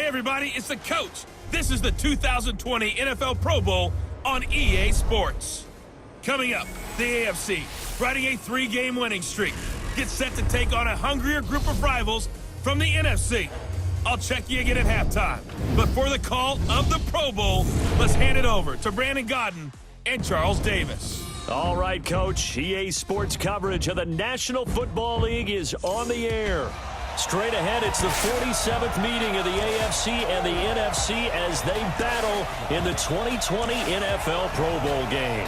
Hey everybody, it's the coach. This is the 2020 NFL Pro Bowl on EA Sports. Coming up, the AFC, riding a 3-game winning streak, gets set to take on a hungrier group of rivals from the NFC. I'll check you again at halftime. But for the call of the Pro Bowl, let's hand it over to Brandon Godden and Charles Davis. All right, Coach. EA Sports coverage of the National Football League is on the air. Straight ahead, it's the 47th meeting of the AFC and the NFC as they battle in the 2020 NFL Pro Bowl game.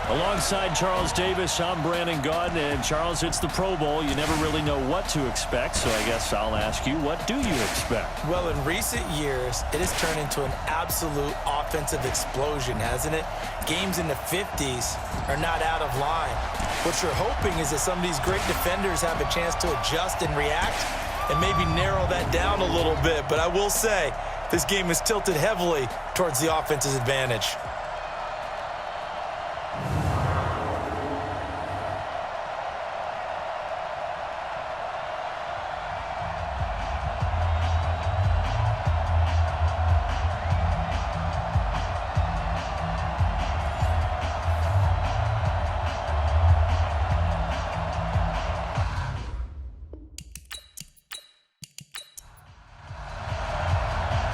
Alongside Charles Davis, I'm Brandon Godden. And Charles, it's the Pro Bowl. You never really know what to expect, so I guess I'll ask you, what do you expect? Well, in recent years, it has turned into an absolute offensive explosion, hasn't it? Games in the 50s are not out of line. What you're hoping is that some of these great defenders have a chance to adjust and react and maybe narrow that down a little bit. But I will say, this game is tilted heavily towards the offense's advantage.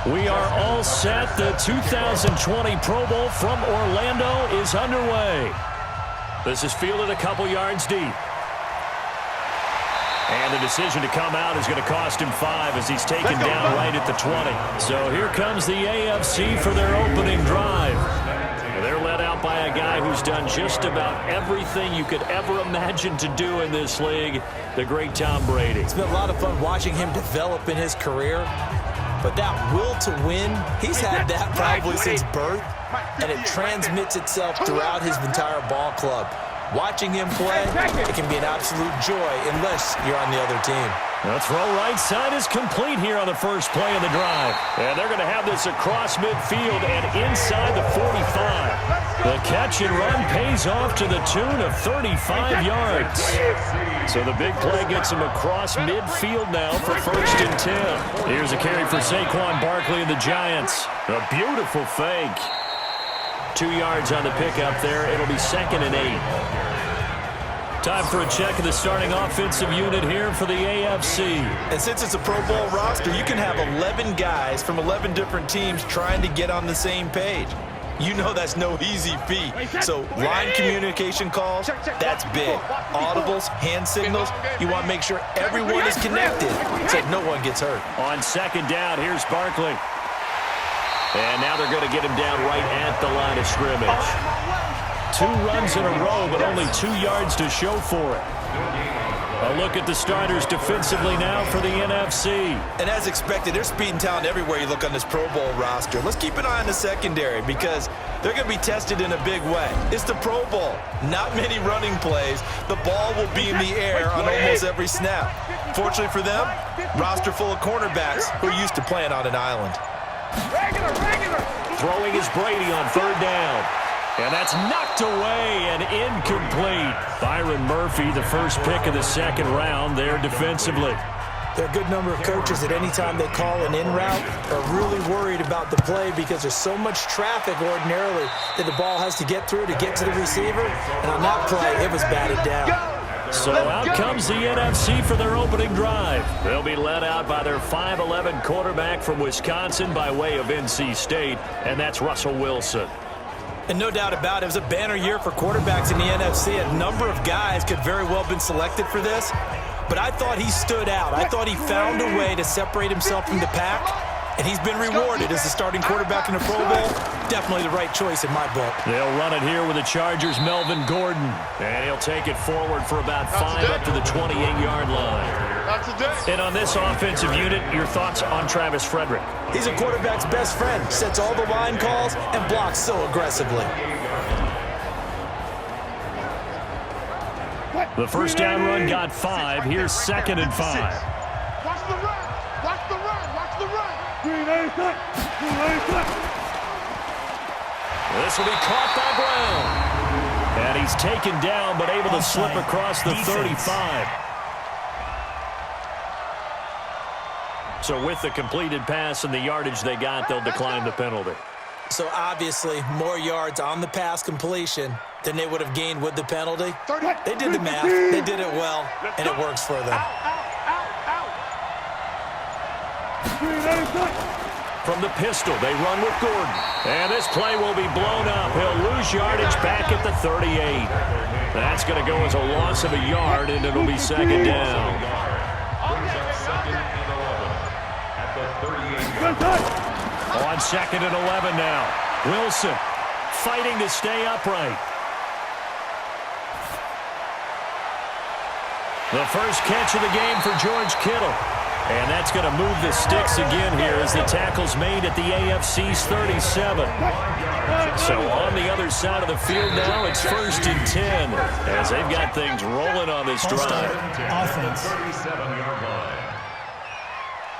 We are all set. The 2020 Pro Bowl from Orlando is underway. This is fielded a couple yards deep. And the decision to come out is going to cost him 5 as he's taken down right at the 20. So here comes the AFC for their opening drive. They're led out by a guy who's done just about everything you could ever imagine to do in this league, the great Tom Brady. It's been a lot of fun watching him develop in his career. But that will to win, he's had that probably since birth, and it transmits itself throughout his entire ball club. Watching him play, it can be an absolute joy unless you're on the other team. The throw right side is complete here on the first play of the drive. And they're going to have this across midfield and inside the 45. The catch and run pays off to the tune of 35 yards. So the big play gets him across midfield now for 1st and 10. Here's a carry for Saquon Barkley and the Giants. A beautiful fake. 2 yards on the pickup there. It'll be 2nd and 8. Time for a check of the starting offensive unit here for the AFC. And since it's a Pro Bowl roster, you can have 11 guys from 11 different teams trying to get on the same page. You know that's no easy feat. So line communication calls, that's big. Audibles, hand signals, you want to make sure everyone is connected so no one gets hurt. On 2nd down, here's Barkley. And now they're going to get him down right at the line of scrimmage. 2 runs in a row, but only 2 yards to show for it. A look at the starters defensively now for the NFC. And as expected, there's speed and talent everywhere you look on this Pro Bowl roster. Let's keep an eye on the secondary because they're going to be tested in a big way. It's the Pro Bowl. Not many running plays. The ball will be in the air on almost every snap. Fortunately for them, roster full of cornerbacks who are used to playing on an island. Throwing is Brady on 3rd down. And that's knocked away and incomplete. Byron Murphy, the first pick of the 2nd round there defensively. There are a good number of coaches that any time they call an in route are really worried about the play because there's so much traffic ordinarily that the ball has to get through to get to the receiver. And on that play, it was batted down. So out comes the NFC for their opening drive. They'll be led out by their 5'11" quarterback from Wisconsin by way of NC State, and that's Russell Wilson. And no doubt about it, it was a banner year for quarterbacks in the NFC. A number of guys could very well have been selected for this, but I thought he stood out. I thought he found a way to separate himself from the pack, and he's been rewarded as the starting quarterback in the Pro Bowl. Definitely the right choice in my book. They'll run it here with the Chargers' Melvin Gordon, and he'll take it forward for about 5 up to the 28-yard line. And on this offensive unit, your thoughts on Travis Frederick? He's a quarterback's best friend, sets all the line calls, and blocks so aggressively. The first down run got 5. Here's 2nd and 5. Watch the run! Watch the run! Watch the run! This will be caught by Brown. And he's taken down, but able to slip across the 35. So with the completed pass and the yardage they got, they'll decline the penalty. So obviously, more yards on the pass completion than they would have gained with the penalty. They did the math. They did it well, and it works for them. From the pistol, they run with Gordon. And this play will be blown up. He'll lose yardage back at the 38. That's going to go as a loss of a yard, and it'll be second down. On second and 11 now. Wilson fighting to stay upright. The first catch of the game for George Kittle. And that's going to move the sticks again here as the tackle's made at the AFC's 37. So on the other side of the field now, it's 1st and 10 as they've got things rolling on this drive. Offense.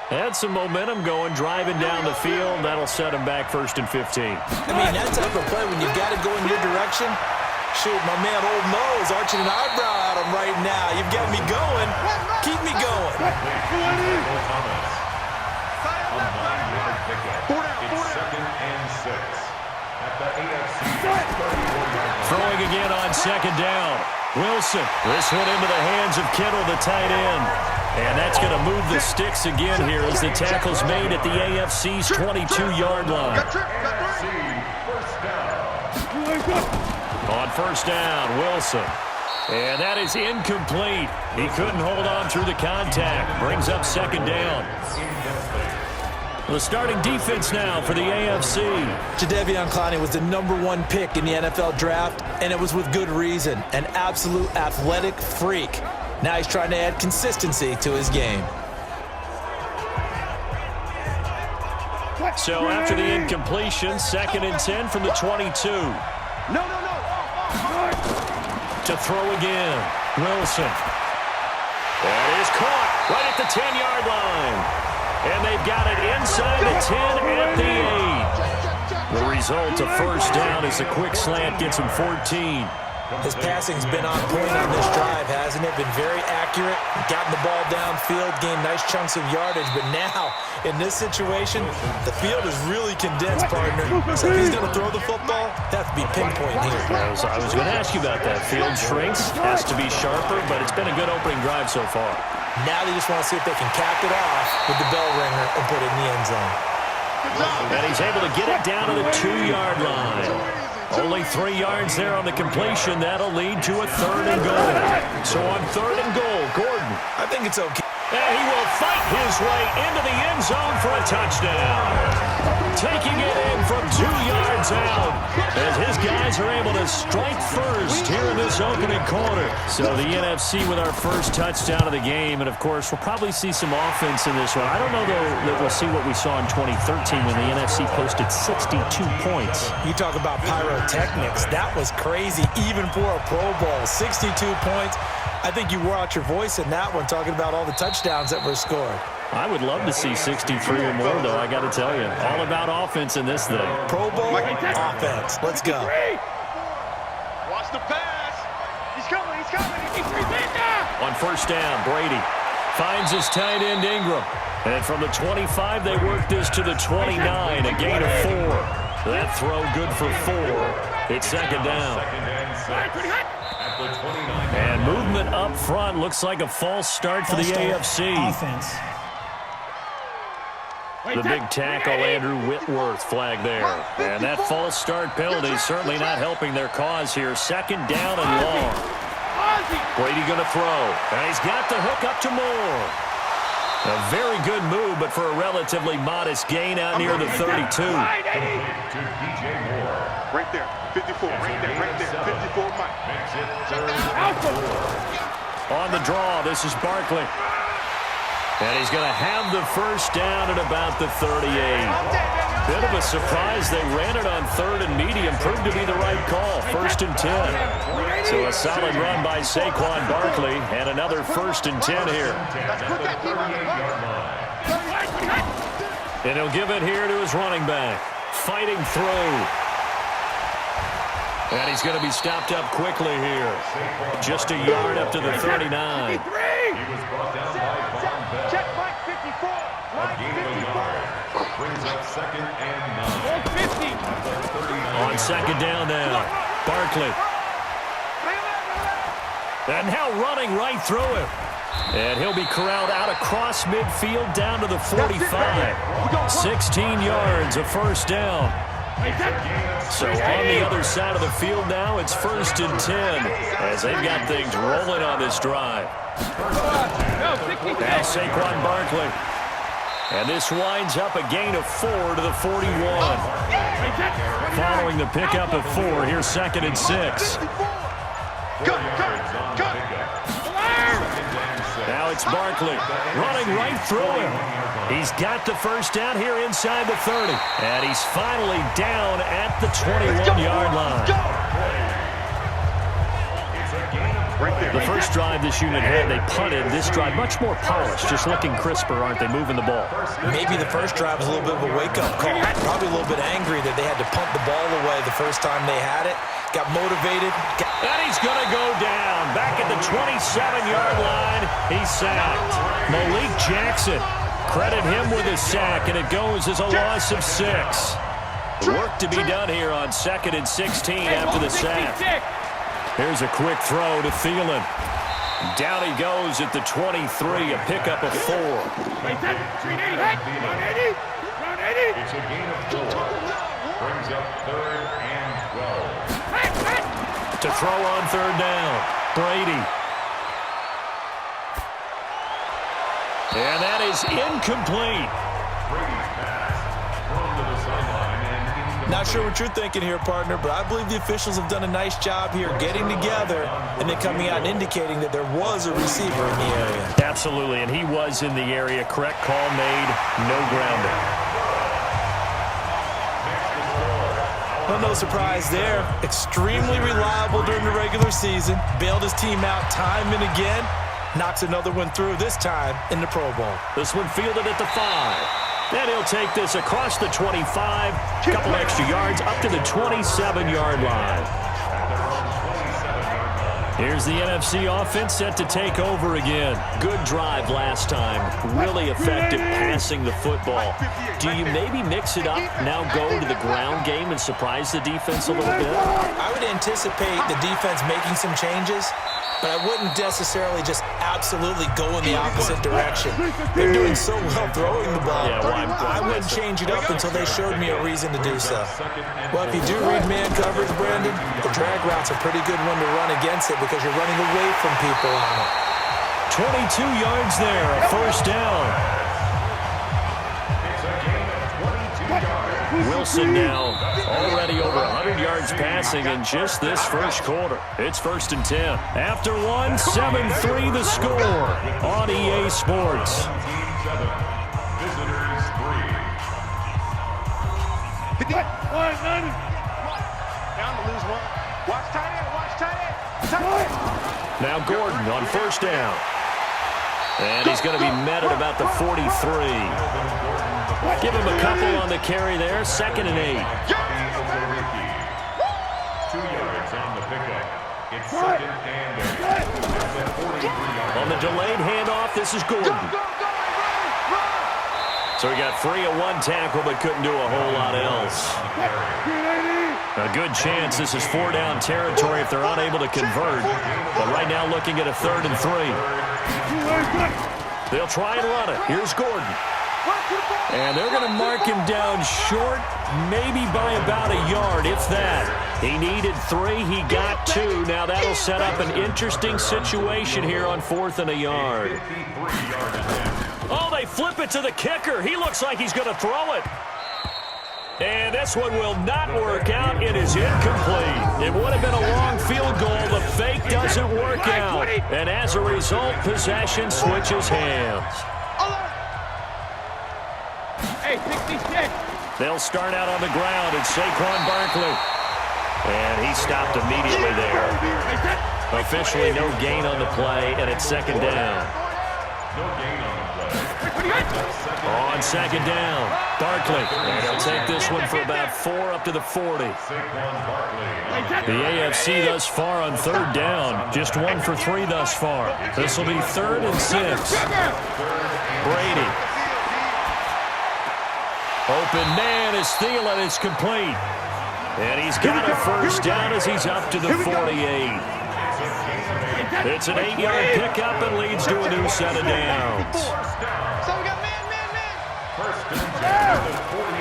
Had some momentum going, driving down the field. That'll set them back 1st and 15. I mean, that type of play, when you've got to go in your direction, shoot, my man Old Mo's arching an eyebrow at him right now. You've got me going. Keep me going. Throwing again on second down. Wilson, this one into the hands of Kittle, the tight end. And that's going to move the sticks again here as the tackle's made at the AFC's 22-yard line. On first down, Wilson. And that is incomplete. He couldn't hold on through the contact. Brings up second down. The starting defense now for the AFC. Jadeveon Clowney was the #1 pick in the NFL draft, and it was with good reason. An absolute athletic freak. Now he's trying to add consistency to his game. So after the incompletion, 2nd and 10 from the 22. To throw again, Wilson. That is caught right at the 10-yard line. And they've got it inside the 10 at the 8. The result of first down is a quick slant gets him 14. His passing's been on point on this drive, hasn't it? Been very accurate, gotten the ball downfield, gained nice chunks of yardage. But now, in this situation, the field is really condensed, partner. So if he's going to throw the football, that has to be pinpoint here. I was going to ask you about that. Field shrinks, has to be sharper, but it's been a good opening drive so far. Now they just want to see if they can cap it off with the bell ringer and put it in the end zone. And he's able to get it down to the 2-yard line. Only 3 yards there on the completion. That'll lead to a 3rd and goal. So on 3rd and goal, Gordon. I think it's okay. And he will fight his way into the end zone for a touchdown. Taking it in from 2 yards out as his guys are able to strike first here in this opening quarter. So the NFC with our first touchdown of the game. And, of course, we'll probably see some offense in this one. I don't know, though, that we'll see what we saw in 2013 when the NFC posted 62 points. You talk about pyrotechnics. That was crazy, even for a Pro Bowl. 62 points. I think you wore out your voice in that one, talking about all the touchdowns that were scored. I would love to see 63 or more, though, I got to tell you. All about offense in this thing. Pro Bowl offense. Let's go. Watch the pass. He's coming. He's right there. On first down, Brady finds his tight end Ingram. And from the 25, they work this to the 29, a gain of 4. That throw good for 4. It's second down. And movement up front looks like a false start for the AFC. Offense. The big tackle, Andrew Whitworth, flag there. And that false start penalty is certainly not helping their cause here. Second down and long. Brady going to throw. And he's got the hook up to Moore. A very good move, but for a relatively modest gain out near the 32. Right there. 54. Right there. 54, Mike. On the draw, this is Barkley. And he's going to have the first down at about the 38. Bit of a surprise. They ran it on 3rd and medium. Proved to be the right call. 1st and 10. So a solid run by Saquon Barkley. And another 1st and 10 here. And he'll give it here to his running back. Fighting through. And he's going to be stopped up quickly here. Just a yard up to the 39. Brings up 2nd and 9. On 2nd down now, Barkley. And now running right through him. And he'll be corralled out across midfield down to the 45. 16 yards, a first down. So on the other side of the field now, it's 1st and 10 as they've got things rolling on this drive. Now Saquon Barkley. And this winds up a gain of 4 to the 41. Following the pickup of 4, here's 2nd and 6. Now it's Barkley running right through him. He's got the first down here inside the 30. And he's finally down at the 21-yard line. The first drive this unit had, they punted. This drive, much more polished, just looking crisper, aren't they, moving the ball? Maybe the first drive was a little bit of a wake-up call. Probably a little bit angry that they had to punt the ball away the first time they had it. Got motivated. And he's going to go down. Back at the 27-yard line, he's sacked. Malik Jackson, credit him with a sack, and it goes as a loss of 6. Work to be done here on 2nd and 16 after the sack. Here's a quick throw to Thielen. Down he goes at the 23, a pickup of 4. It's a gain of 4. Brings up 3rd and 12. To throw on 3rd down, Brady. And that is incomplete. Brady's pass thrown to the sideline and into the... Not sure what you're thinking here, partner, but I believe the officials have done a nice job here getting together and then coming out and indicating that there was a receiver in the area. Absolutely, and he was in the area. Correct call made, no grounding. Well, no surprise there. Extremely reliable during the regular season. Bailed his team out time and again. Knocks another one through, this time in the Pro Bowl. This one fielded at the 5. Then he'll take this across the 25, a couple extra yards, up to the 27-yard line. Here's the NFC offense set to take over again. Good drive last time. Really effective passing the football. Do you maybe mix it up, now go to the ground game and surprise the defense a little bit? I would anticipate the defense making some changes, but I wouldn't necessarily just absolutely go in the opposite direction. They're doing so well throwing the ball. Yeah, I wouldn't change it up until they showed me a reason to do so. Well, if you do read man coverage, Brandon, the drag route's a pretty good one to run against it because you're running away from people on it. 22 yards there, a first down. Wilson now already over 100 yards passing in just this first quarter. It's 1st and 10. After one, 7-3 the score on EA Sports. Down to lose one. Watch tight end, watch tight end. Tight end. Now Gordon on first down. And he's going to be met at about the 43. Give him a couple on the carry there. 2nd and 8. 2 yards on the pickup. It's 2nd and 8. On the delayed handoff, this is Gordon. So he got free of one tackle but couldn't do a whole lot else. A good chance this is 4-down territory if they're unable to convert. But right now looking at a 3rd and 3. They'll try and run it. Here's Gordon. And they're going to mark him down short, maybe by about a yard, if that. He needed 3. He got 2. Now that'll set up an interesting situation here on 4th and a yard. Oh, they flip it to the kicker. He looks like he's going to throw it. And this one will not work out. It is incomplete. It would have been a long field goal. The fake doesn't work out. And as a result, possession switches hands. Hey, 66. They'll start out on the ground, and Saquon Barkley. And he stopped immediately there. Officially no gain on the play, and it's 2nd down. No gain on the play. On 2nd down, Barkley. And he'll take this one for about 4 up to the 40. The AFC thus far on 3rd down. Just 1 for 3 thus far. This will be 3rd and 6. Brady. Open man is Thielen. It's complete. And he's got a first down as he's up to the 48. It's an 8-yard pickup and leads to a new set of downs. So we got man.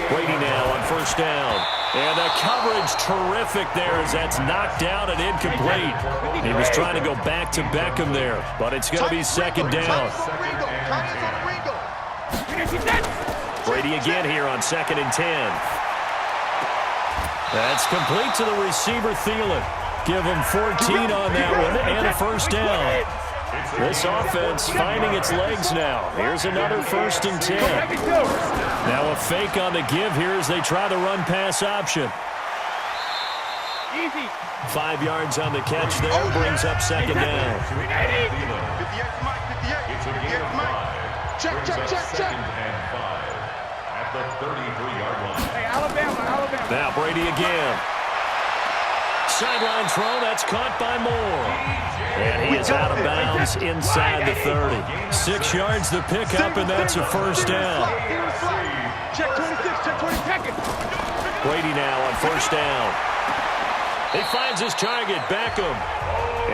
Brady now on first down. And the coverage terrific there as that's knocked down and incomplete. He was trying to go back to Beckham there, but it's going to be second down. Brady again here on 2nd and 10. That's complete to the receiver, Thielen. Give him 14 on that one and a first down. This offense finding its legs now. Here's another 1st and 10. Now a fake on the give here as they try the run-pass option. 5 yards on the catch there, brings up second down. 58, Mike. Check. At the 33-yard line. Hey, Alabama. Now Brady again. Sideline throw, that's caught by Moore. And he is out of bounds inside the 30. 6 yards the pickup, and that's a first down. Check 26, Brady now on first down. He finds his target, Beckham.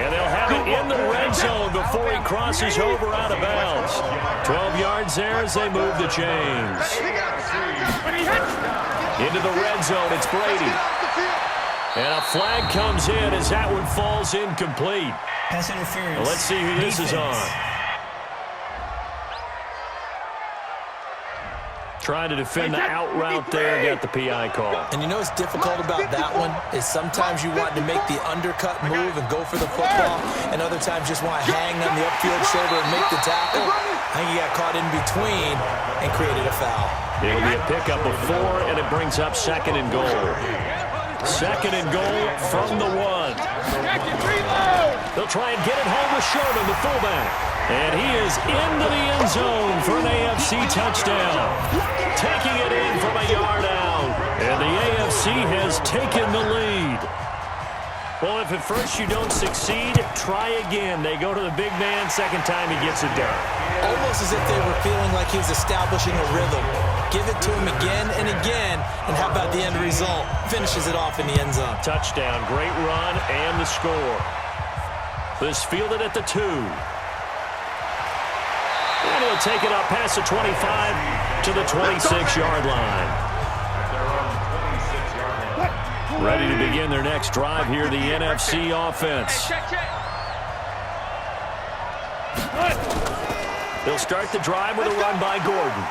And they'll have it in the red zone before he crosses over out of bounds. 12 yards there as they move the chains. Into the red zone, it's Brady. And a flag comes in as that one falls incomplete. Pass interference. Well, let's see who this is on. Trying to defend the out route there, got the PI call. And you know what's difficult about that one is sometimes you want to make the undercut move and go for the football, and other times just want to hang on the upfield shoulder and make the tackle. I think he got caught in between and created a foul. It'll be a pickup of 4, and it brings up 2nd and goal. 2nd and goal from the 1. They'll try and get it home with Sherman, the fullback. And he is into the end zone for an AFC touchdown. Taking it in from a yard out. And the AFC has taken the lead. Well, if at first you don't succeed, try again. They go to the big man. Second time he gets it done. Almost as if they were feeling like he was establishing a rhythm. Give it to him again and again, and how about the end result? Finishes it off in the end zone. Touchdown, great run, and the score. This fielded at the 2. And he'll take it up past the 25 to the 26-yard line. Ready to begin their next drive here, the NFC offense. They'll start the drive with a run by Gordon.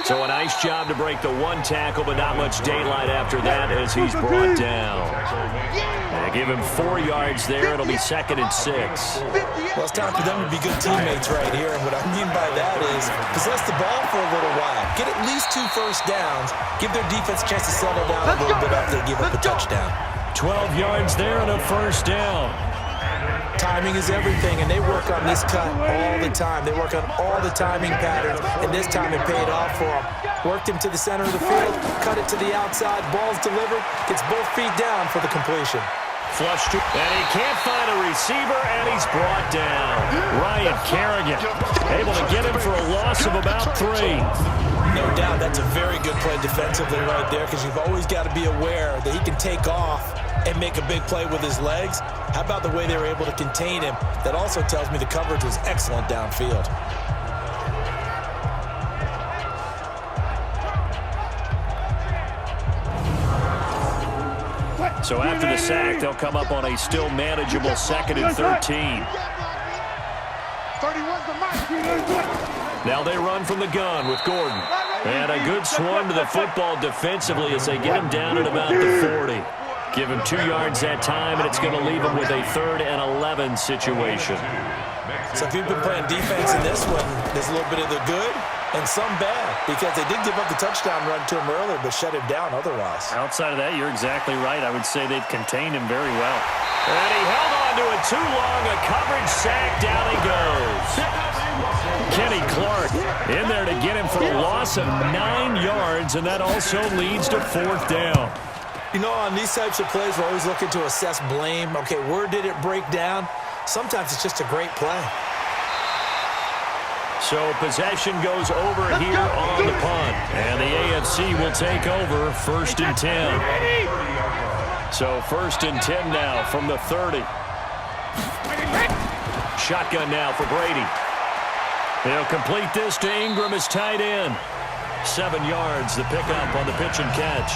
So a nice job to break the 1 tackle, but not much daylight after that as he's brought down. They give him 4 yards there. It'll be 2nd and 6. Well, it's time for them to be good teammates right here. And what I mean by that is possess the ball for a little while. Get at least 2 first downs. Give their defense a chance to settle down a little bit after they give up a touchdown. 12 yards there and a first down. Timing is everything, and they work on this cut all the time. They work on all the timing patterns, and this time it paid off for them. Worked him to the center of the field, cut it to the outside, ball's delivered, gets both feet down for the completion. Flush to, and he can't find a receiver, and he's brought down. Ryan Kerrigan able to get him for a loss of about 3. No doubt that's a very good play defensively right there, because you've always got to be aware that he can take off and make a big play with his legs. How about the way they were able to contain him? That also tells me the coverage was excellent downfield. So after the sack, they'll come up on a still manageable 2nd and 13. Now they run from the gun with Gordon. And a good swarm to the football defensively as they get him down at about the 40. Give him 2 yards that time, and it's going to leave him with a 3rd and 11 situation. So if you've been playing defense in this one, there's a little bit of the good and some bad, because they did give up the touchdown run to him earlier, but shut him down otherwise. Outside of that, you're exactly right. I would say they've contained him very well. And he held on to it too long. A coverage sack. Down he goes. Kenny Clark in there to get him for a loss of 9 yards, and that also leads to 4th down. You know, on these types of plays, we're always looking to assess blame. Okay, where did it break down? Sometimes it's just a great play. So possession goes over here on the punt. And the AFC will take over 1st and 10. So 1st and 10 now from the 30. Shotgun now for Brady. He'll complete this to Ingram as tight end. 7 yards, the pickup on the pitch and catch.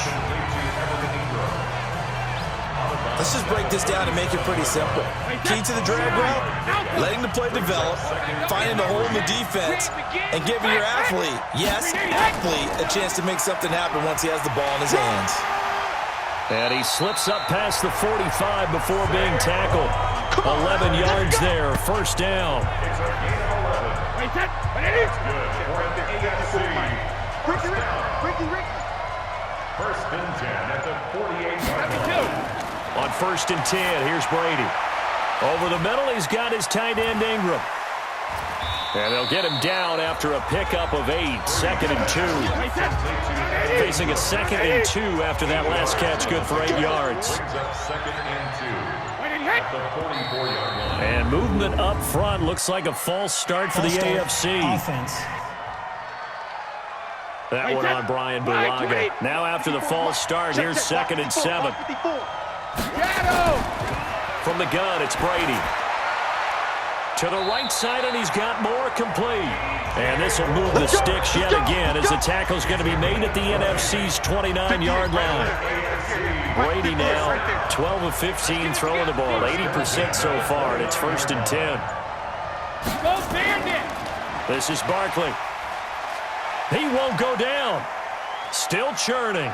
Let's just break this down and make it pretty simple. Key to the drag route, letting the play develop, finding the hole in the defense, and giving your athlete, yes, athlete, a chance to make something happen once he has the ball in his hands. And he slips up past the 45 before being tackled. 11 yards there, 1st down. First and 10 at the 48-yard line. On 1st and 10, here's Brady. Over the middle, he's got his tight end Ingram. And they'll get him down after a pickup of 8, 2nd and 2. Facing a 2nd and 2 after that last catch, good for 8 yards. 2nd and 2 at the 44-yard line. And movement up front looks like a false start for the AFC. Offense. That one on Brian Bulaga. Now after the false start, here's 2nd and 7. From the gun, it's Brady. To the right side, and he's got more complete. And this will move the sticks yet again as the tackle's going to be made at the NFC's 29-yard line. Brady now 12 of 15 throwing the ball, 80% so far, and it's 1st and 10. This is Barkley. He won't go down. Still churning.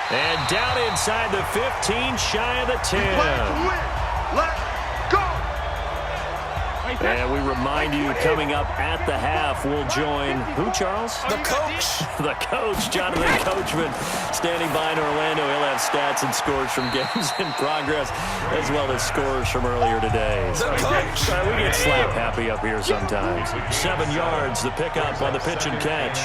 And down inside the 15, shy of the 10. Let's go. And we remind you, coming up at the half, we'll join who, Charles? The coach. The coach, Jonathan Coachman, standing by in Orlando. He'll have stats and scores from games in progress, as well as scores from earlier today. The coach. We get slap happy up here sometimes. 7 yards, the pickup on the pitch and catch.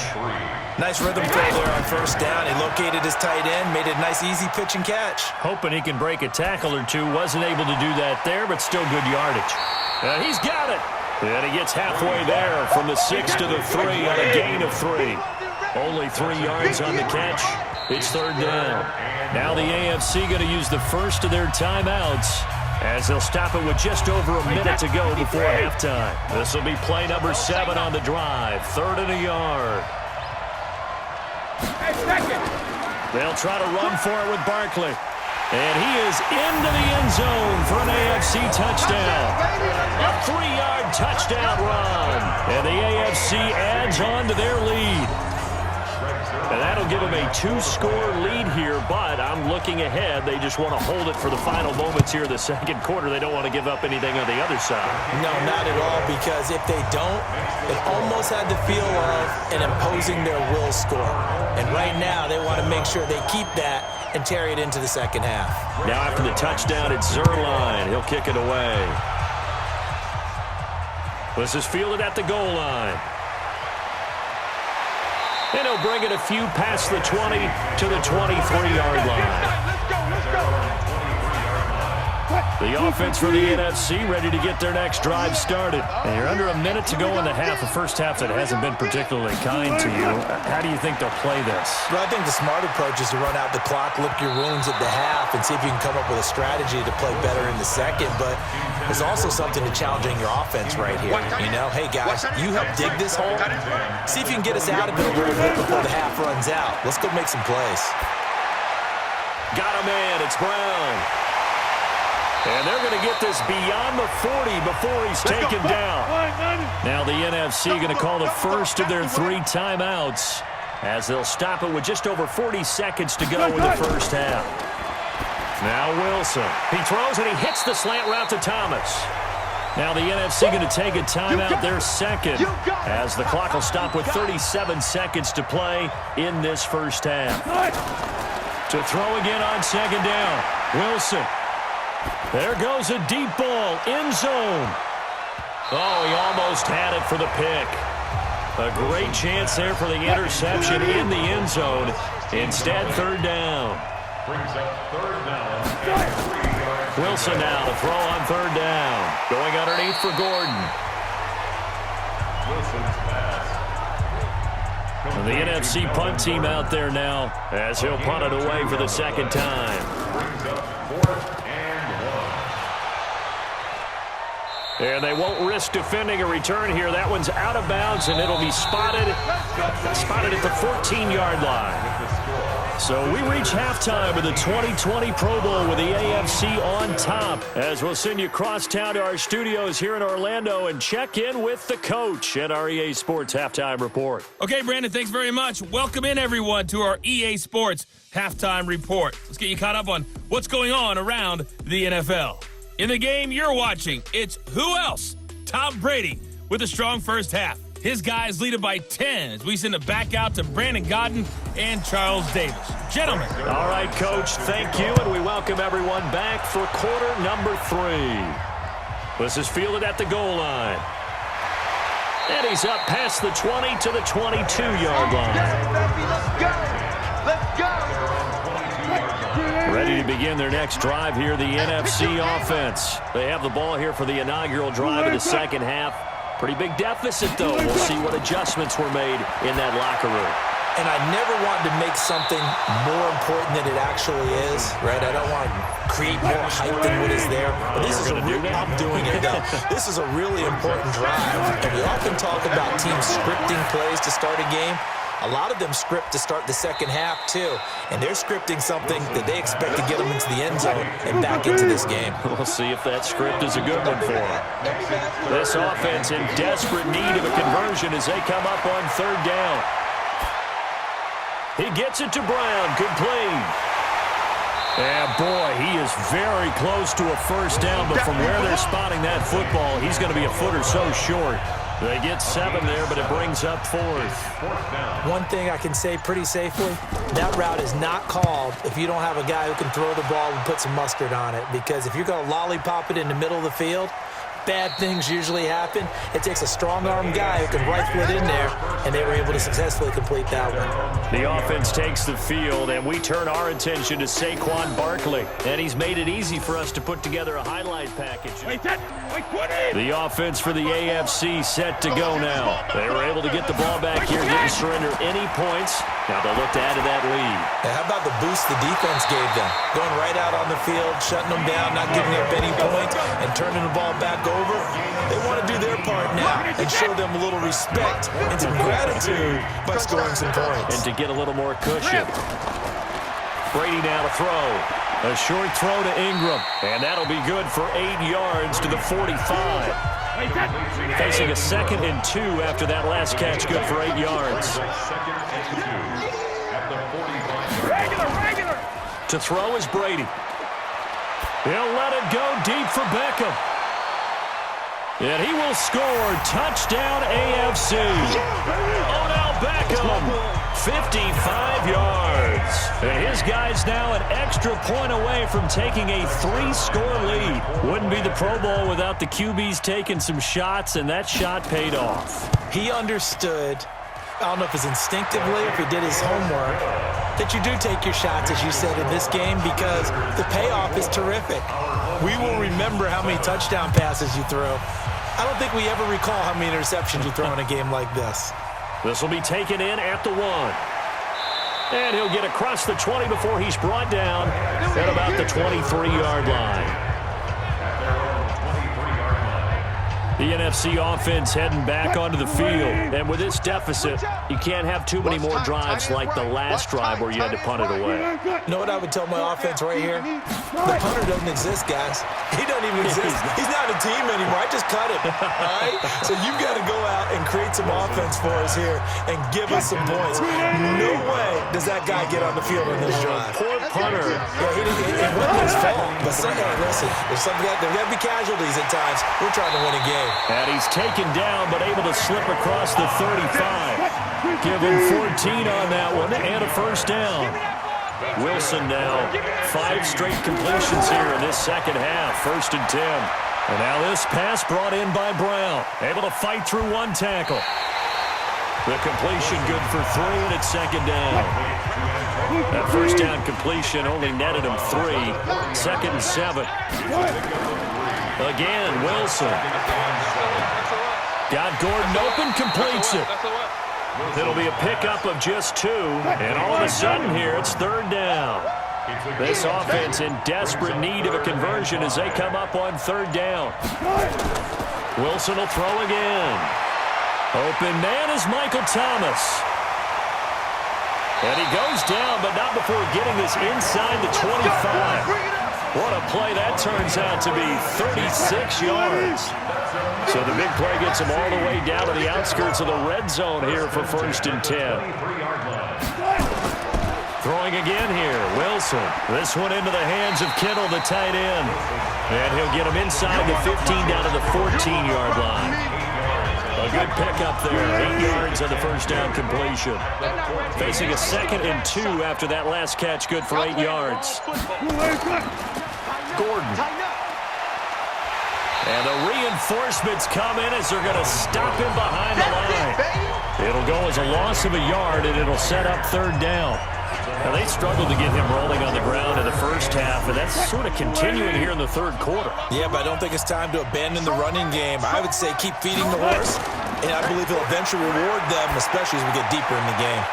Nice rhythm throw there on 1st down. He located his tight end, made it a nice, easy pitch and catch. Hoping he can break a tackle or two. Wasn't able to do that there, but still good yardage. He's got it. And he gets halfway there from the 6 to the 3 on a gain of 3. Only 3 yards on the catch. It's 3rd down. Now the AFC going to use the first of their timeouts as they'll stop it with just over a minute to go before halftime. This will be play number 7 on the drive. 3rd and a yard. They'll try to run for it with Barkley. And he is into the end zone for an AFC touchdown. A 3-yard touchdown run. And the AFC adds on to their lead. And that'll give them a 2-score lead here, but I'm looking ahead. They just want to hold it for the final moments here in the 2nd quarter. They don't want to give up anything on the other side. No, not at all, because if they don't, it almost had the feel of an imposing their will score. And right now, they want to make sure they keep that and carry it into the 2nd half. Now after the touchdown, it's Zerline. He'll kick it away. This is fielded at the goal line. And he'll bring it a few past the 20 to the 23-yard line. The offense for the NFC ready to get their next drive started. And you're under a minute to go in the half, a first half that hasn't been particularly kind to you. How do you think they'll play this? Well, I think the smart approach is to run out the clock, lick your wounds at the half, and see if you can come up with a strategy to play better in the 2nd. But there's also something to challenging your offense right here. You know, hey, guys, you help dig this hole. See if you can get us out of it a little bit before the half runs out. Let's go make some plays. Got him in. It's Brown. And they're going to get this beyond the 40 before he's taken down. Now the NFC going to call the first of their 3 timeouts as they'll stop it with just over 40 seconds to go in the first half. Now Wilson. He throws and he hits the slant route to Thomas. Now the NFC going to take a timeout, their 2nd, as the clock will stop with 37 seconds to play in this first half. To throw again on 2nd down. Wilson. There goes a deep ball, end zone. Oh, he almost had it for the pick. A great chance there for the interception in the end zone. Instead, 3rd down. Brings up 3rd down. Wilson now to throw on 3rd down. Going underneath for Gordon. Wilson's The NFC punt team out there now as he'll punt it away for the second time. Brings up 4th and 1. And they won't risk defending a return here. That one's out of bounds, and it'll be spotted at the 14-yard line. So we reach halftime of the 2020 Pro Bowl with the AFC on top, as we'll send you across town to our studios here in Orlando and check in with the coach at our EA Sports Halftime Report. Okay, Brandon, thanks very much. Welcome in, everyone, to our EA Sports Halftime Report. Let's get you caught up on what's going on around the NFL. In the game you're watching, it's who else? Tom Brady with a strong first half. His guys lead it by 10 as we send it back out to Brandon Godden and Charles Davis. Gentlemen. All right, Coach, thank you, and we welcome everyone back for quarter number 3. This is fielded at the goal line. And he's up past the 20 to the 22-yard line. Let's go! Ready to begin their next drive here, the NFC offense. They have the ball here for the inaugural drive of the second half. Pretty big deficit, though. We'll see what adjustments were made in that locker room. And I never wanted to make something more important than it actually is, right? I don't want to create more hype than what is there. But this is a real, I'm doing it now. This is a really important drive. And we often talk about teams scripting plays to start a game. A lot of them script to start the second half, too. And they're scripting something that they expect to get them into the end zone and back into this game. We'll see if that script is a good one for them. This offense in desperate need of a conversion as they come up on third down. He gets it to Brown, complete. And boy, he is very close to a first down, but from where they're spotting that football, he's going to be a foot or so short. They get 7 there, but it brings up 4th. One thing I can say pretty safely, that route is not called if you don't have a guy who can throw the ball and put some mustard on it. Because if you're going to lollipop it in the middle of the field, bad things usually happen. It takes a strong-arm guy who can rifle it in there, and they were able to successfully complete that one. The offense takes the field, and we turn our attention to Saquon Barkley. And he's made it easy for us to put together a highlight package. The offense for the AFC set to go now. They were able to get the ball back here, didn't surrender any points. Now they'll look to add to that lead. Yeah, how about the boost the defense gave them? Going right out on the field, shutting them down, not giving up any points, and turning the ball back over. They want to do their part now and show them a little respect and some gratitude by scoring some points. And to get a little more cushion. Brady now to throw. A short throw to Ingram. And that'll be good for 8 yards to the 45. Facing a 2nd and 2 after that last catch, good for 8 yards. 2nd and 2 at the 45. Regular! To throw is Brady. He'll let it go deep for Beckham. And he will score. Touchdown AFC. Odell Beckham, 55 yards. And his guy's now an extra point away from taking a 3-score lead. Wouldn't be the Pro Bowl without the QBs taking some shots, and that shot paid off. He understood, I don't know if it's instinctively or if he did his homework, that you do take your shots, as you said, in this game because the payoff is terrific. We will remember how many touchdown passes you throw. I don't think we ever recall how many interceptions you throw in a game like this. This will be taken in at the 1. And he'll get across the 20 before he's brought down at about the 23-yard line. The NFC offense heading back onto the field. And with this deficit, you can't have too many more drives like the last drive where you had to punt it away. You know what I would tell my offense right here? The punter doesn't exist, guys. He doesn't even exist. He's not a team anymore. I just cut him. All right? So you've got to go out and create some offense for us here and give us some points. No way does that guy get on the field on this drive. Poor punter. Yeah, it wasn't his fault. But listen, there's got to be casualties at times. We're trying to win a game. And he's taken down, but able to slip across the 35. Give him 14 on that one and a first down. Wilson now, 5 straight completions here in this second half. 1st and 10. And now this pass brought in by Brown. Able to fight through 1 tackle. The completion good for 3, and it's 2nd down. That first down completion only netted him 3. 2nd and 7. Again, Wilson. Got Gordon open, completes it. It'll be a pickup of just 2, and all of a sudden here, it's 3rd down. This offense in desperate need of a conversion as they come up on 3rd down. Wilson will throw again. Open man is Michael Thomas. And he goes down, but not before getting this inside the 25. What a play that turns out to be, 36 yards. So the big play gets him all the way down to the outskirts of the red zone here for 1st and 10. Throwing again here, Wilson. This one into the hands of Kittle, the tight end. And he'll get him inside the 15 down to the 14-yard line. A good pickup there, 8 yards on the 1st down completion. Facing a 2nd and 2 after that last catch, good for 8 yards. Gordon. And the reinforcements come in as they're going to stop him behind the line. It'll go as a loss of a yard, and it'll set up 3rd down. Now, they struggled to get him rolling on the ground in the first half, and that's sort of continuing here in the 3rd quarter. Yeah, but I don't think it's time to abandon the running game. I would say keep feeding the horse, and I believe he'll eventually reward them, especially as we get deeper in the game.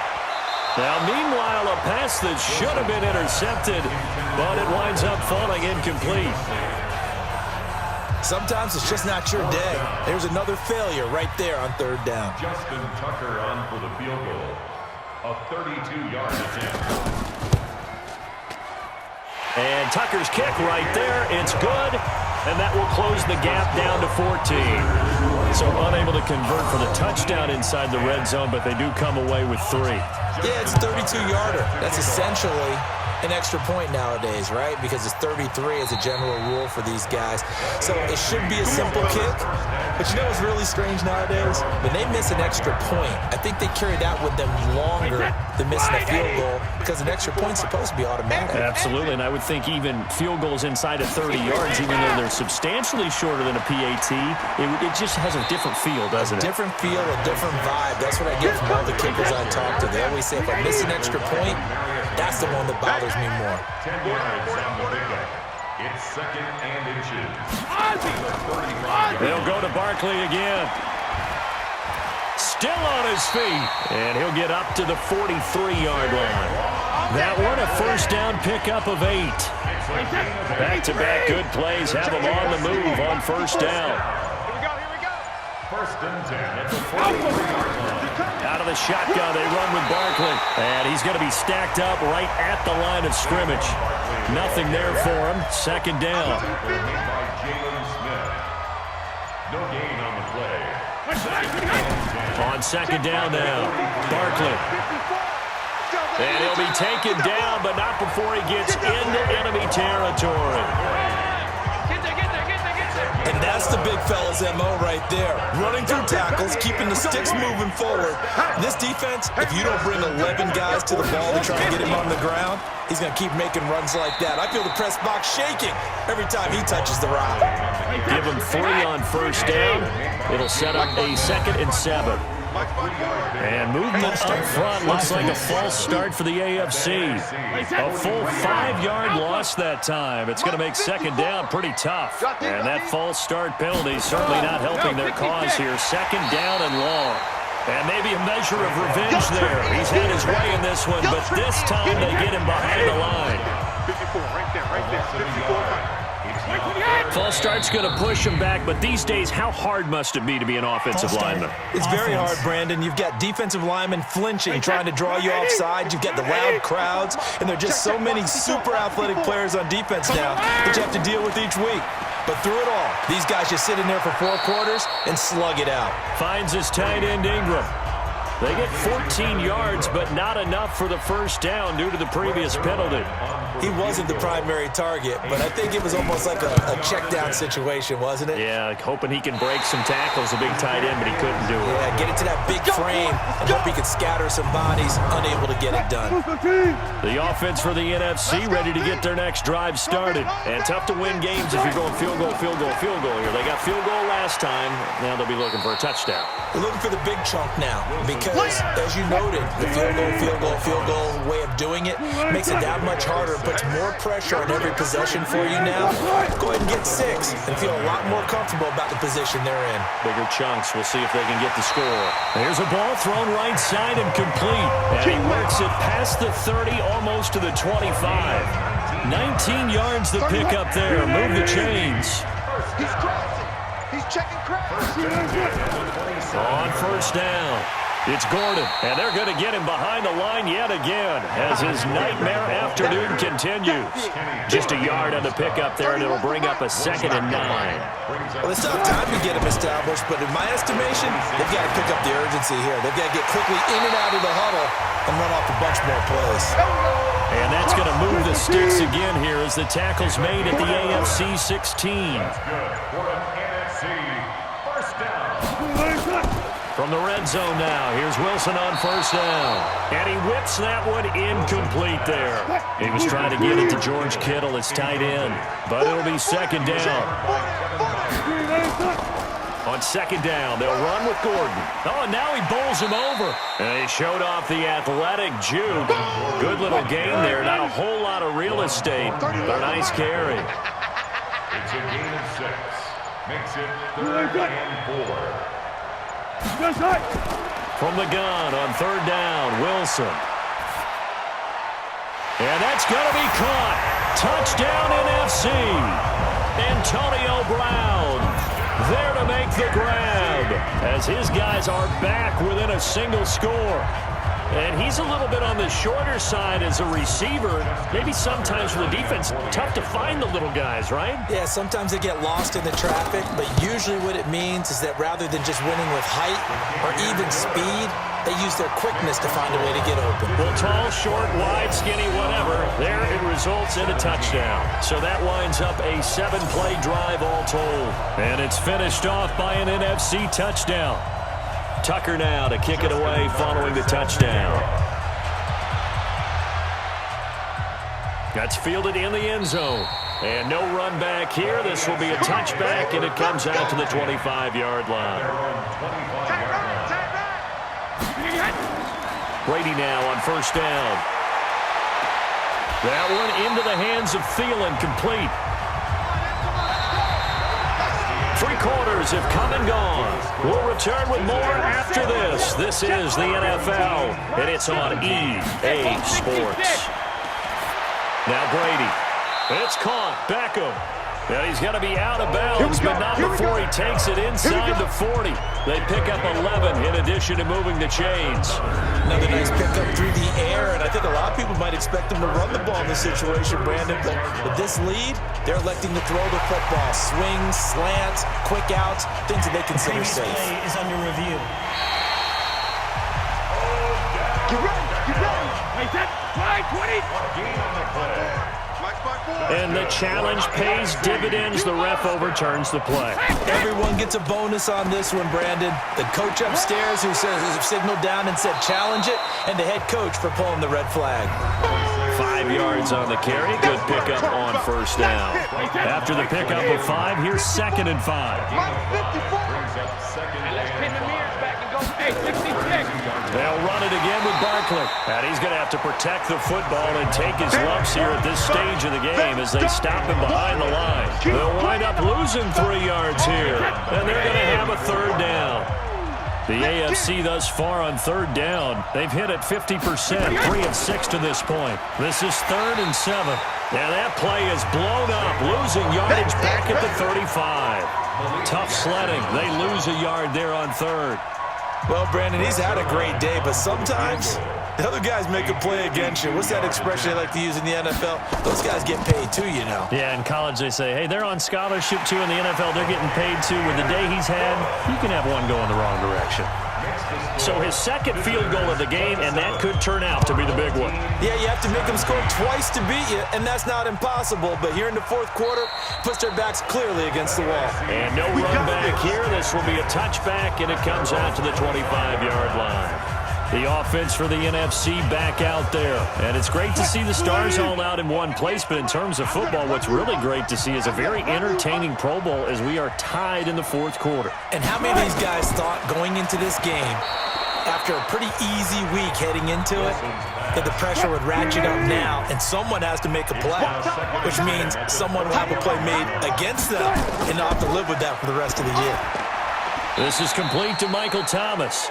Now, meanwhile, a pass that should have been intercepted, but it winds up falling incomplete. Sometimes it's just not your day. There's another failure right there on 3rd down. Justin Tucker on for the field goal. A 32-yard attempt. And Tucker's kick right there. It's good, and that will close the gap down to 14. So unable to convert for the touchdown inside the red zone, but they do come away with 3. Yeah, it's a 32-yarder. That's essentially an extra point nowadays, right? Because it's 33 as a general rule for these guys. So it should be a simple kick. But you know what's really strange nowadays? When they miss an extra point, I think they carry that with them longer than missing a field goal because an extra point's supposed to be automatic. Absolutely, and I would think even field goals inside of 30 yards, even though they're substantially shorter than a PAT, it just has a different feel, doesn't it? A different feel, a different vibe. That's what I get from all the kickers I talk to. They always say if I miss an extra point, that's the one that bothers me more. 10 yards on the pickup. It's 2nd and inches. They'll go to Barkley again. Still on his feet. And he'll get up to the 43-yard line. That one a 1st down pickup of 8. Back-to-back good plays have him on the move on 1st down. Here we go. 1st and 10 at the 43-yard line. Out of the shotgun, they run with Barkley. And he's going to be stacked up right at the line of scrimmage. Nothing there for him. 2nd down. No gain on the play. On 2nd down now, Barkley. And he'll be taken down, but not before he gets into enemy territory. And that's the big fella's MO right there. Running through tackles, keeping the sticks moving forward. This defense, if you don't bring 11 guys to the ball to try and get him on the ground, he's going to keep making runs like that. I feel the press box shaking every time he touches the rock. Give him 3 on 1st down. It'll set up a 2nd and 7. And movement up front looks like a false start for the AFC. A full 5-yard loss that time. It's going to make 2nd down pretty tough. And that false start penalty certainly not helping their cause here. 2nd down and long. And maybe a measure of revenge there. He's had his way in this one, but this time they get him behind the line. 54, right there, 54. False start's going to push him back, but these days, how hard must it be to be an offensive lineman? It's very hard, Brandon. You've got defensive linemen flinching, trying to draw you offside. You've got the loud crowds, and there are just so many super athletic players on defense now that you have to deal with each week. But through it all, these guys just sit in there for 4 quarters and slug it out. Finds his tight end, Ingram. They get 14 yards, but not enough for the 1st down due to the previous penalty. He wasn't the primary target, but I think it was almost like a check-down situation, wasn't it? Yeah, hoping he can break some tackles, a big tight end, but he couldn't do it. Yeah, get it to that big frame and hope he could scatter some bodies, unable to get it done. The offense for the NFC ready to get their next drive started. And tough to win games if you're going field goal, field goal, field goal here. They got field goal last time. Now they'll be looking for a touchdown. They're looking for the big chunk now because, as you noted, the field goal way of doing it makes it that much harder to puts more pressure on every possession for you now, go ahead and get 6 and feel a lot more comfortable about the position they're in. Bigger chunks. We'll see if they can get the score. Here's a ball thrown right side and complete. And he works it past the 30, almost to the 25. 19 yards to pick up there. Move the chains. He's crossing. He's checking cracks. On first down, it's Gordon, and they're going to get him behind the line yet again as his nightmare afternoon continues. Just a yard on the pickup there, and it'll bring up a 2nd and 9. Well, it's not time to get him established, but in my estimation, they've got to pick up the urgency here. They've got to get quickly in and out of the huddle and run off a bunch more plays. And that's going to move the sticks again here as the tackle's made at the AFC 16. From the red zone now, here's Wilson on first down. And he whips that one incomplete there. He was trying to get it to George Kittle, his tight end. But it'll be 2nd down. On 2nd down, they'll run with Gordon. Oh, and now he bowls him over. And he showed off the athletic juke. Good little gain there. Not a whole lot of real estate, but a nice carry. It's a gain of 6. Makes it 3rd and 4. From the gun on 3rd down, Wilson. And that's going to be caught. Touchdown NFC. Antonio Brown there to make the grab as his guys are back within a single score. And he's a little bit on the shorter side as a receiver. Maybe sometimes for the defense, tough to find the little guys, right? Yeah, sometimes they get lost in the traffic, but usually what it means is that rather than just winning with height or even speed, they use their quickness to find a way to get open. Well, tall, short, wide, skinny, whatever, there it results in a touchdown. So that winds up a 7-play drive all told. And it's finished off by an NFC touchdown. Tucker now to kick it away following the touchdown. That's fielded in the end zone. And no run back here. This will be a touchback, and it comes out to the 25-yard line. Brady now on first down. That one into the hands of Thielen, complete. 3 quarters have come and gone. We'll return with more after this. This is the NFL, and it's on EA Sports. Now Brady. It's caught. Beckham. And he's going to be out of bounds, but not before he takes it inside the 40. They pick up 11 in addition to moving the chains. Another nice pickup through the air, and I think a lot of people might expect them to run the ball in this situation, Brandon. But with this lead, they're electing to throw the football. Swings, slants, quick outs, things that they consider safe. Play is under review. Get ready, get ready. Hey, that 5-20. And the challenge pays dividends. The ref overturns the play. Everyone gets a bonus on this one, Brandon. The coach upstairs who signaled down and said challenge it, and the head coach for pulling the red flag. 5 yards on the carry. Good pickup on first down. After the pickup of 5, here's 2nd and 5. They'll run it again with Barkley. And he's going to have to protect the football and take his lumps here at this stage of the game as they stop him behind the line. They'll wind up losing 3 yards here. And they're going to have a 3rd down. The AFC thus far on 3rd down, they've hit it 50%, 3 of 6 to this point. This is 3rd and 7. And that play is blown up, losing yardage back at the 35. Tough sledding. They lose a yard there on 3rd. Well, Brandon, he's had a great day, but sometimes the other guys make a play against you. What's that expression they like to use in the NFL? Those guys get paid too, you know. Yeah, in college they say, hey, they're on scholarship too. In the NFL, they're getting paid too. With the day he's had, you can have one go in the wrong direction. So his 2nd field goal of the game, and that could turn out to be the big one. Yeah, you have to make them score twice to beat you, and that's not impossible. But here in the 4th quarter, puts their backs clearly against the wall. And no run back here. This will be a touchback, and it comes out to the 25-yard line. The offense for the NFC back out there. And it's great to see the stars all out in one place, but in terms of football, what's really great to see is a very entertaining Pro Bowl as we are tied in the 4th quarter. And how many of these guys thought going into this game After a pretty easy week heading into it, that the pressure would ratchet up now, and someone has to make a play, which means someone will have a play made against them, and they'll have to live with that for the rest of the year. This is complete to Michael Thomas.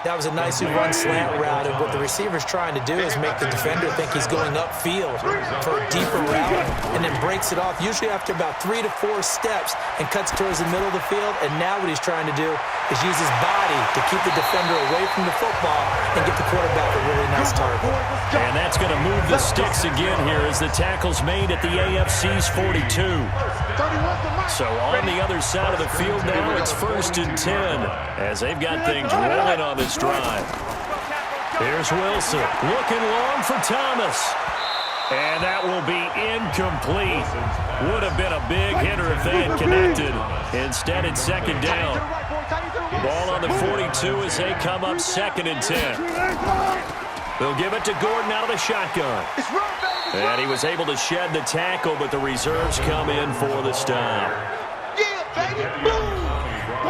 That was a nicely run slant route, and what the receiver's trying to do is make the defender think he's going upfield for a deeper route, and then breaks it off, usually after about 3 to 4 steps, and cuts towards the middle of the field. And now what he's trying to do is use his body to keep the defender away from the football and get the quarterback a really nice target. And that's going to move the sticks again here as the tackle's made at the AFC's 42. So on the other side of the field now, it's 1st and 10 as they've got things rolling on this drive. Here's Wilson looking long for Thomas. And that will be incomplete. Would have been a big hitter if they had connected. Instead, it's 2nd down. Ball on the 42 as they come up 2nd and 10. They'll give it to Gordon out of the shotgun. And he was able to shed the tackle, but the reserves come in for the stop.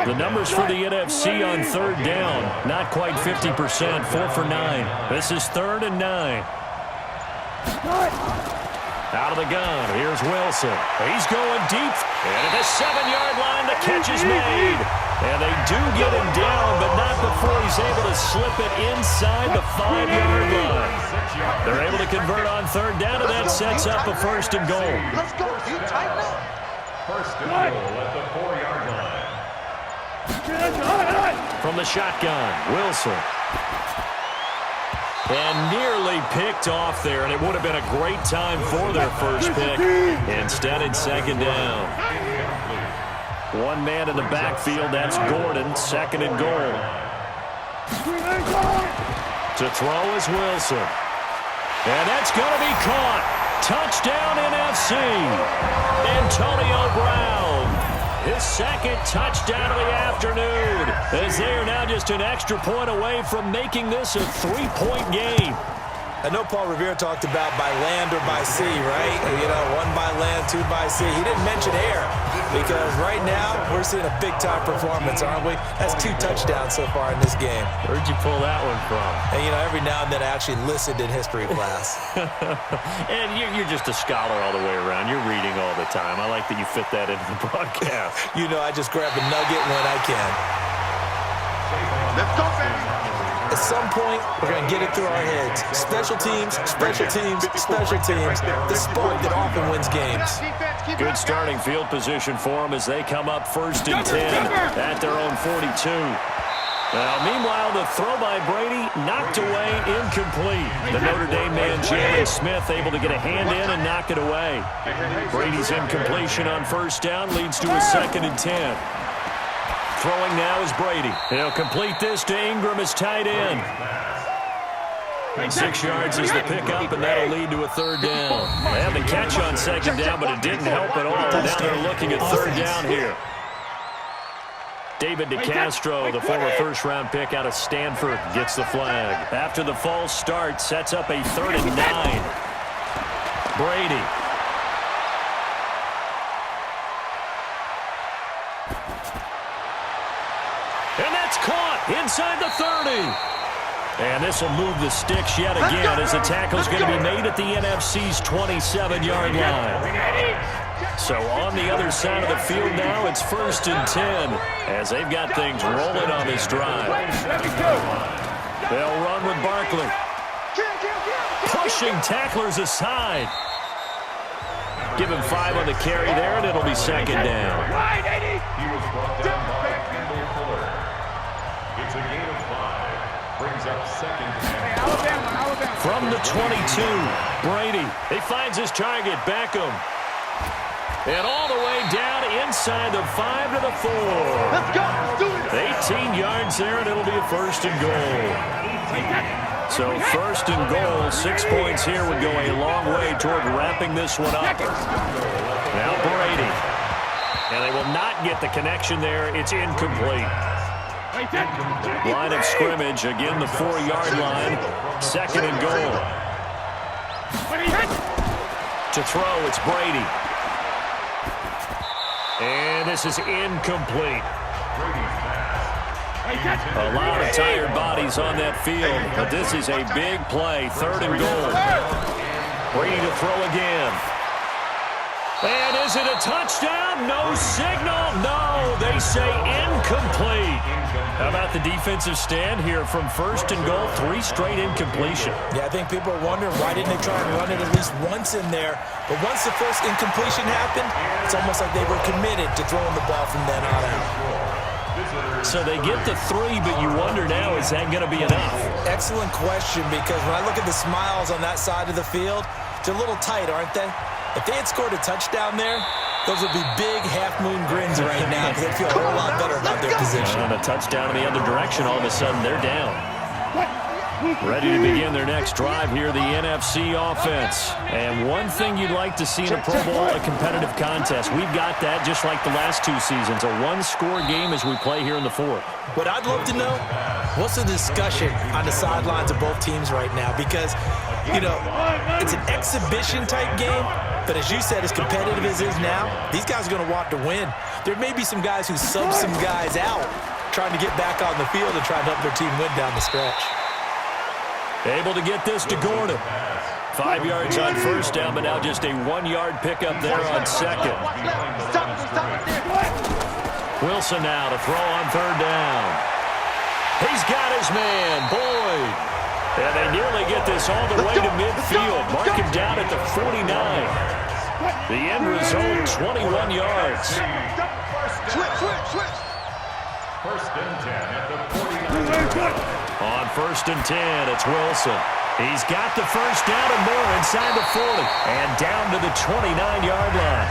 The numbers for the NFC on 3rd down, not quite 50%, 4 for 9. This is 3rd and 9. Out of the gun, here's Wilson. He's going deep, and at the 7-yard line, the catch is made. And they do get him down, but not before he's able to slip it inside the 5-yard line. They're able to convert on 3rd down, and that sets up a 1st and goal. Let's go. You tighten up. 1st and goal at the 4-yard line. From the shotgun, Wilson. And nearly picked off there, and it would have been a great time for their first pick. Instead, it's 2nd down. One man in the backfield, that's Gordon, 2nd and goal. To throw is Wilson. And that's going to be caught. Touchdown NFC. Antonio Brown. His 2nd touchdown of the afternoon, as they are now just an extra point away from making this a 3-point game. I know Paul Revere talked about by land or by sea, right? You know, 1 by land, 2 by sea. He didn't mention air because right now we're seeing a big-time performance, aren't we? That's 2 touchdowns so far in this game. Where'd you pull that one from? And, you know, every now and then I actually listened in history class. And you're just a scholar all the way around. You're reading all the time. I like that you fit that into the broadcast. You know, I just grab a nugget when I can. Let's go, baby. At some point, we're going to get it through our heads. Special teams, special teams, special teams. The spark that often wins games. Good starting field position for them as they come up 1st and 10 at their own 42. Now, meanwhile, the throw by Brady knocked away, incomplete. The Notre Dame man, Jalen Smith, able to get a hand in and knock it away. Brady's incompletion on 1st down leads to a 2nd and 10. Throwing now is Brady. He'll complete this to Ingram as tight end. 6 yards is the pickup, and that'll lead to a 3rd down. They had the catch on 2nd down, but it didn't help at all. Now they're looking at 3rd down here. David DeCastro, the former 1st-round pick out of Stanford, gets the flag. After the false start, sets up a 3rd and 9. Brady. And that's caught inside the 30. And this will move the sticks yet again as the tackle's going to be made at the NFC's 27-yard line. So on the other side of the field now, it's 1st and 10 as they've got things rolling on this drive. They'll run with Barkley. Pushing tacklers aside. Give him 5 on the carry there, and it'll be 2nd down. He was brought down by Kendall Fuller. It's a gain of 5. Brings up 2nd and Alabama. From the 22, Brady. He finds his target, Beckham. And all the way down inside the 5 to the 4. Let's go. Let's do it. 18 yards there, and it'll be a 1st and goal. So 1st and goal, 6 points here would go a long way toward wrapping this one up. Now Brady. And they will not get the connection there. It's incomplete. Line of scrimmage, again the 4-yard line. 2nd and goal. To throw, it's Brady. And this is incomplete. A lot of tired bodies on that field, but this is a big play. 3rd and goal. Brady to throw again. And is it a touchdown? No signal. No, they say incomplete. How about the defensive stand here from 1st and goal? 3 straight incompletion. Yeah, I think people are wondering why didn't they try and run it at least once in there. But once the first incompletion happened, it's almost like they were committed to throwing the ball from then on out. So they get the 3, but you wonder now, is that going to be enough? Excellent question, because when I look at the smiles on that side of the field, they're a little tight, aren't they? If they had scored a touchdown there, those would be big half-moon grins right now because they feel a whole lot better about their position. And a touchdown in the other direction, all of a sudden they're down. Ready to begin their next drive here, the NFC offense. And one thing you'd like to see in a Pro Bowl, a competitive contest. We've got that just like the last 2 seasons, a one-score game as we play here in the 4th. What I'd love to know, what's the discussion on the sidelines of both teams right now? Because, you know, it's an exhibition-type game, but as you said, as competitive as it is now, these guys are going to want to win. There may be some guys who sub some guys out trying to get back on the field and try to help their team win down the stretch. Able to get this to Gordon. 5 yards on 1st down, but now just a 1-yard pickup there on 2nd. Wilson now to throw on 3rd down. He's got his man, Boyd. And they nearly get this all the way to midfield. Mark him down at the 49. The end result, 21 yards. Switch. 1st and 10 at the 49. On 1st and 10, it's Wilson. He's got the 1st down and more inside the 40. And down to the 29-yard line.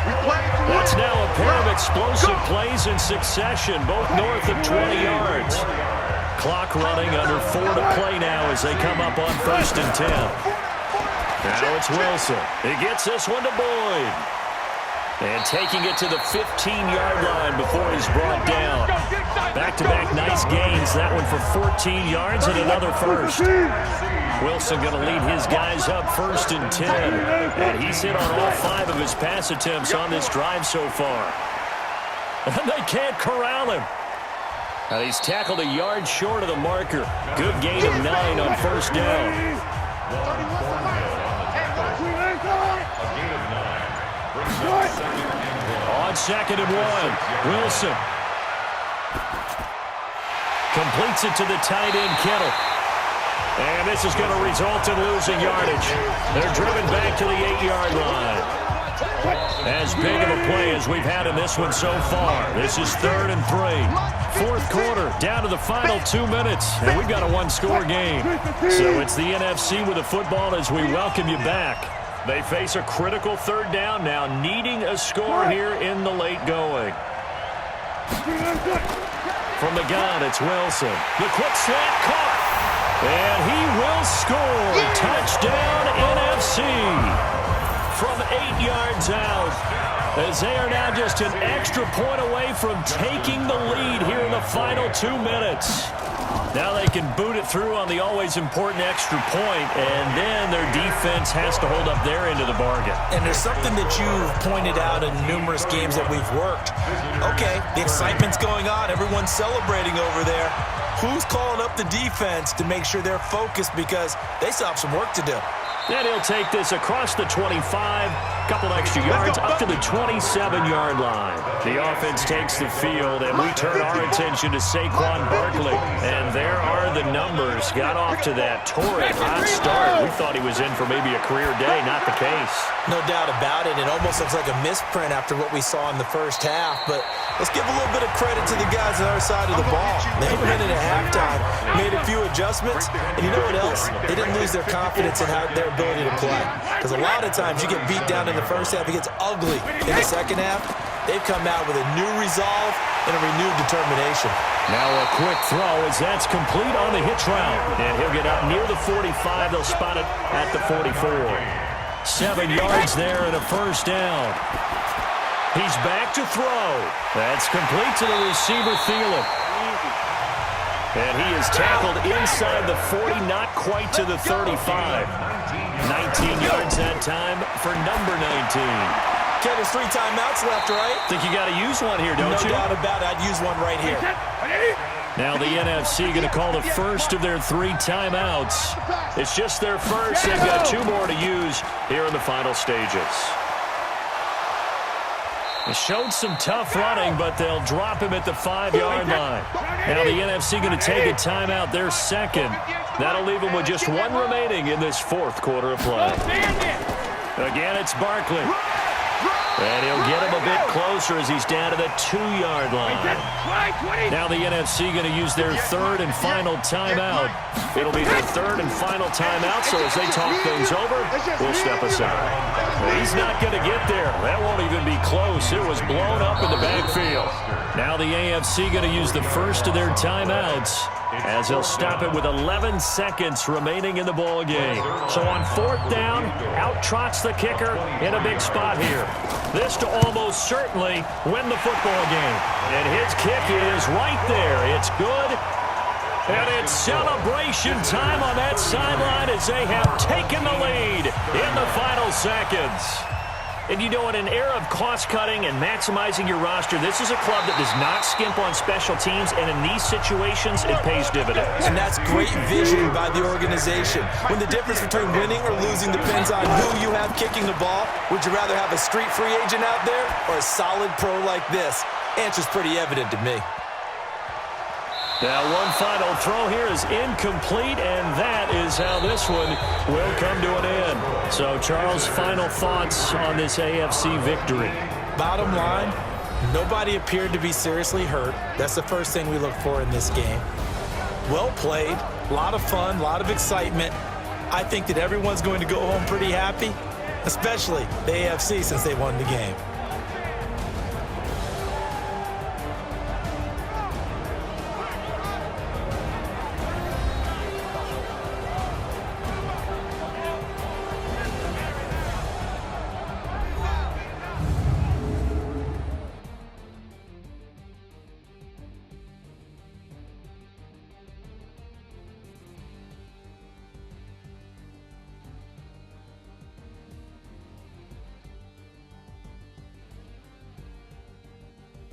That's now a pair of explosive plays in succession, both north of 20 yards. Clock running, under 4 to play now as they come up on 1st and 10. Now it's Wilson. He gets this one to Boyd. And taking it to the 15-yard line before he's brought down. Back-to-back nice gains. That one for 14 yards and another 1st. Wilson going to lead his guys up 1st and 10. And he's hit on all 5 of his pass attempts on this drive so far. And they can't corral him. And he's tackled a yard short of the marker. Good gain of 9 on 1st down. On 2nd and 1, Wilson completes it to the tight end, Kittle. And this is going to result in losing yardage. They're driven back to the 8-yard line. As big of a play as we've had in this one so far. This is 3rd and 3. 4th quarter, down to the final 2 minutes. And we've got a one-score game. So it's the NFC with the football as we welcome you back. They face a critical 3rd down now, needing a score here in the late going. From the gun, it's Wilson. The quick slant caught. And he will score. Touchdown, NFC. From 8 yards out, as they are now just an extra point away from taking the lead here in the final 2 minutes. Now they can boot it through on the always important extra point, and then their defense has to hold up their end of the bargain. And there's something that you've pointed out in numerous games that we've worked. Okay, the excitement's going on. Everyone's celebrating over there. Who's calling up the defense to make sure they're focused because they still have some work to do? And he'll take this across the 25, couple extra yards, up to the 27-yard line. The offense takes the field, and we turn our attention to Saquon Barkley. And there are the numbers. Got off to that torrid hot start. We thought he was in for maybe a career day. Not the case. No doubt about it. It almost looks like a misprint after what we saw in the first half. But let's give a little bit of credit to the guys on our side of the ball. They went in at halftime, made a few adjustments, and you know what else? They didn't lose their confidence in how their ability to play. Because a lot of times you get beat down in the first half, it gets ugly in the second half. They've come out with a new resolve and a renewed determination. Now a quick throw as that's complete on the hitch route. And he'll get up near the 45. They'll spot it at the 44. 7 yards there and a 1st down. He's back to throw. That's complete to the receiver, Thielen. And he is tackled inside the 40, not quite to the 35. 19 yards that time for number 19. Ken, there's 3 timeouts left, right? Think you got to use one here, don't you? No doubt about it. I'd use one right here. Now the NFC going to call the first of their 3 timeouts. It's just their first. They've got 2 more to use here in the final stages. They showed some tough running, but they'll drop him at the 5-yard line. Now the NFC going to take a timeout, their second. That'll leave them with just 1 remaining in this 4th quarter of play. Again, it's Barkley. And he'll get him a bit closer as he's down to the 2-yard line. Now the NFC going to use their 3rd and final timeout. It'll be their 3rd and final timeout, so as they talk things over, we'll step aside. He's not going to get there. That won't even be close. It was blown up in the backfield. Now the AFC going to use the first of their timeouts as they'll stop it with 11 seconds remaining in the ball game. So on 4th down, out trots the kicker in a big spot here. This to almost certainly win the football game. And his kick is right there. It's good. And it's celebration time on that sideline as they have taken the lead in the final seconds. And you know, in an era of cost-cutting and maximizing your roster, this is a club that does not skimp on special teams, and in these situations, it pays dividends. And that's great vision by the organization. When the difference between winning or losing depends on who you have kicking the ball, would you rather have a street free agent out there or a solid pro like this? Answer's pretty evident to me. Now, one final throw here is incomplete, and that is how this one will come to an end. So, Charles, final thoughts on this AFC victory? Bottom line, nobody appeared to be seriously hurt. That's the first thing we look for in this game. Well played, a lot of fun, a lot of excitement. I think that everyone's going to go home pretty happy, especially the AFC since they won the game.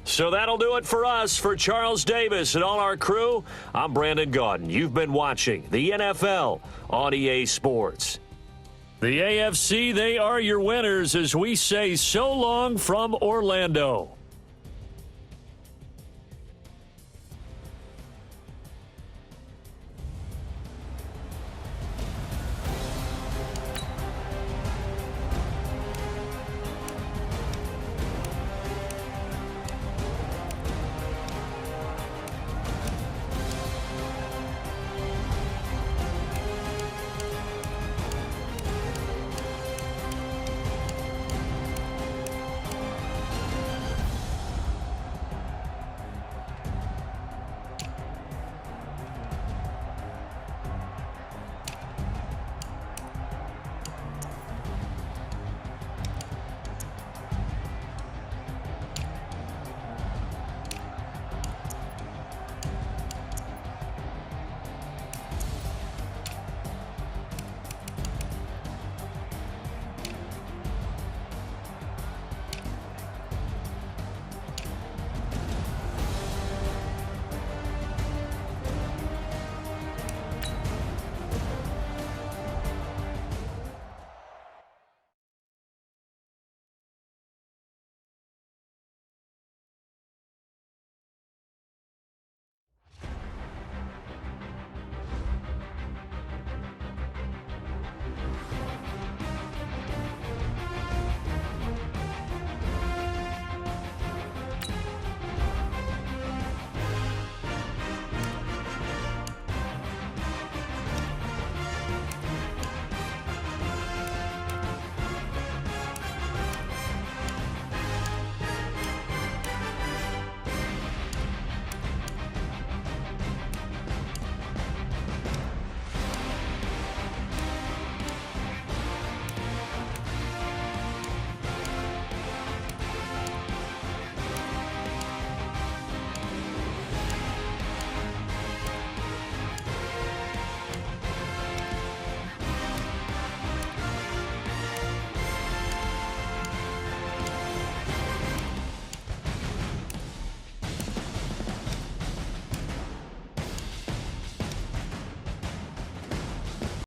So that'll do it for us. For Charles Davis and all our crew, I'm Brandon Gaudin. You've been watching the NFL on EA Sports. The AFC, they are your winners as we say so long from Orlando.